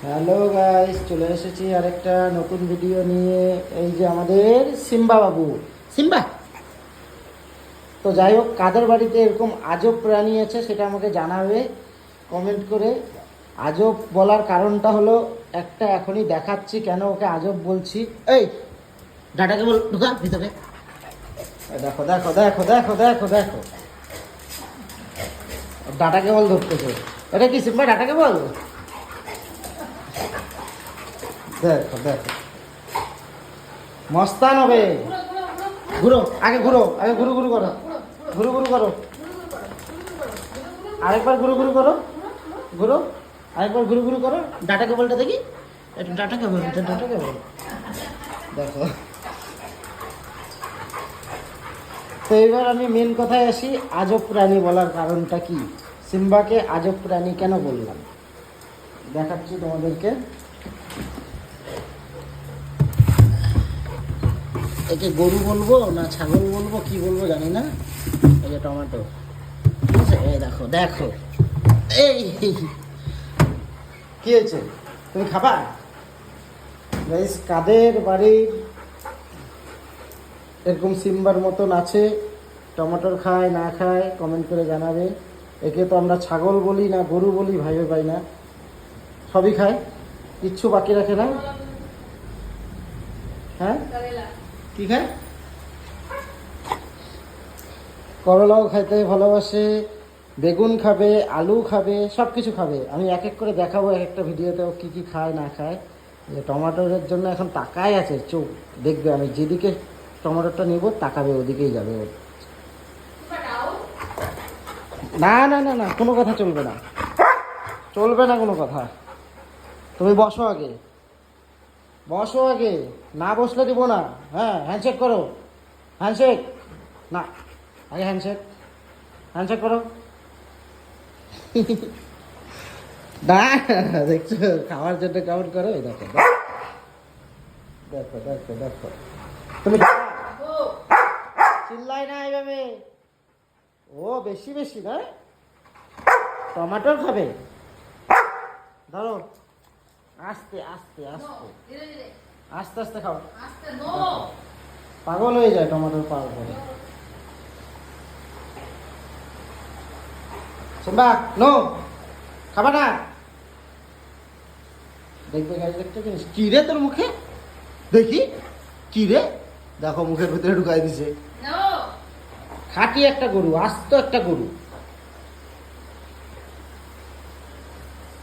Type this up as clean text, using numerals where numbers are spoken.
Hello guys, চলে এসেছি আরেকটা নতুন ভিডিও নিয়ে। এই যে আমাদের সিম্বা বাবু, সিম্বা। তো যাই হোক, কাদের বাড়িতে এরকম আজব প্রাণী আছে সেটা আমাকে জানাবে কমেন্ট করে। আজব বলার কারণটা হলো একটা, এখনই দেখাচ্ছি কেন ওকে আজব বলছি। এই ডাটাকে বল ঢুকা ভিতরে। দেখো দেখো দেখো দেখো দেখো দেখো, ডাটাকে বল ধরতেছে। এটা কি সিম্বা? ডাটাকে বল। দেখো দেখো, মস্তান হবে। ঘুরো আগে, ঘুরো আগে, ঘুরু ঘুরু করো, ঘুরু ঘুরু করো, আরেকবার ঘুরু ঘুরু করো, ঘুরো আরেকবার ঘুরু ঘুরু করো। ডাটা কেবলটা দেখি, একটু ডাটা কেবল, এটা ডাটা কেবল। দেখো, তো এবার আমি মেন কথায় আসি। আজব প্রাণী বলার কারণটা কি, সিম্বাকে আজব প্রাণী কেন বললাম দেখাচ্ছি তোমাদেরকে। একে গরু বলবো না ছাগল বলবো কি বলবো জানি না। এই যে টমেটো, ঠিক আছে? এই দেখো দেখো, এই কি হয়েছে? তুমি খাবা? গাইস, কাদের বাড়ির এরকম সিম্বার মতন আছে, টমেটোর খায় না খায় কমেন্ট করে জানাবে। একে তো আমরা ছাগল বলি না গরু বলি, ভাইবে পাই না, সবই খায়, কিচ্ছু বাকি রাখে না। হ্যাঁ, কি খায়? করলাও খাইতে ভালোবাসে, বেগুন খাবে, আলু খাবে, সব কিছু খাবে। আমি এক এক করে দেখাবো এক একটা ভিডিওতে ও কী কী খায় না খায়। যে টমেটোর জন্য এখন তাকায় আছে, চোখ দেখবে, আমি যেদিকে টমেটোটা নেব তাকাবে ওদিকেই যাবে ও। না না না না, কোনো কথা চলবে না, চলবে না কোনো কথা। তুমি বসো আগে, বসো আগে, না বসলে দিব না। হ্যাঁ, হ্যান্ডশেক করো, হ্যান্ডশেক। না, আগে হ্যান্ডশেক, হ্যান্ডশেক করো। না, দেখছো খাওয়ার জন্য কেমন করো। এই দেখো দেখো দেখো দেখো, তুমি চিল্লাই না এইভাবে। ও বেশি বেশি না, টমেটোর খাবে। ধরো, আস্তে আস্তে আস্তে আস্তে আস্তে খাও। পাগল হয়ে যায় টমেটোর পাওয়ার পরে। সিম্বা নো, খাবা না। দেখবে গাছ, দেখতে জিনিস কি রে তোর মুখে, দেখি কি রে। দেখো মুখের ভিতরে ঢুকাই দিছে। খাঁটি একটা গরু, আস্ত একটা গরু।